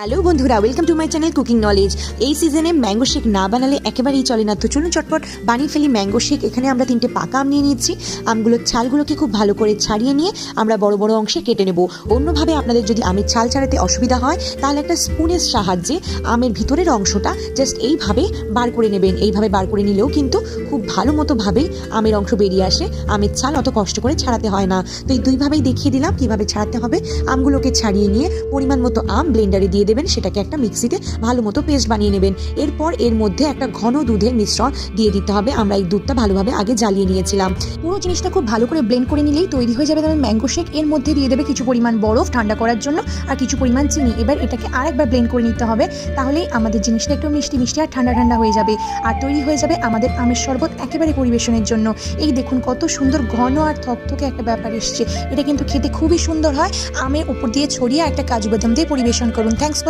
Hello বন্ধুরা, welcome to my channel cooking knowledge. এই সিজনে ম্যাঙ্গো শেক না বানালে একেবারেই চলে না। তো চলুন চটপট বানিয়ে ফেলি ম্যাঙ্গো শেক। এখানে আমরা 3টে পাকা আম নিয়ে নিচ্ছি। আমগুলোর ছালগুলোকে খুব ভালো করে ছাড়িয়ে নিয়ে আমরা বড় বড় অংশে কেটে নেব। অন্যভাবে আপনাদের যদি আমের ছাল ছাড়াতে অসুবিধা হয় তাহলে একটা স্পুনের সাহায্যে আমের ভিতরের অংশটা জাস্ট এইভাবে বার করে নেবেন। এইভাবে বার করে নিলেও কিন্তু খুব ভালো মতোভাবে আমের অংশ বেরিয়ে আসে। আমের ছাল অত কষ্ট করে ছাড়াতে হয় না। তো এই দুইভাবেই দেখিয়ে দিলাম কীভাবে ছাড়াতে হবে। আমগুলোকে ছাড়িয়ে নিয়ে পরিমাণ মতো আম ব্লেন্ডারে দিয়ে দেবেন, সেটাকে একটা মিক্সিতে ভালো মতো পেস্ট বানিয়ে নেবেন। এরপর এর মধ্যে একটা ঘন দুধের মিশ্রণ দিয়ে দিতে হবে। আমরা এই দুধটা ভালোভাবে আগে জ্বালিয়ে নিয়েছিলাম। পুরো জিনিসটা খুব ভালো করে ব্লেন্ড করে নিলেই তৈরি হয়ে যাবে তাহলে ম্যাঙ্গো শেক। এর মধ্যে দিয়ে দেবে কিছু পরিমাণ বরফ ঠান্ডা করার জন্য আর কিছু পরিমাণ চিনি। এবার এটাকে আরেকবার ব্লেন্ড করে নিতে হবে, তাহলেই আমাদের জিনিসটা একটু মিষ্টি মিষ্টি আর ঠান্ডা ঠান্ডা হয়ে যাবে আর তৈরি হয়ে যাবে আমাদের আমের শরবত একেবারে পরিবেশনের জন্য। এই দেখুন কত সুন্দর ঘন আর থকথকে একটা ব্যাপার এসছে। এটা কিন্তু খেতে খুবই সুন্দর হয়। আমের উপর দিয়ে ছড়িয়ে একটা কাজু বাদাম দিয়ে পরিবেশন করুন। থ্যাঙ্কস।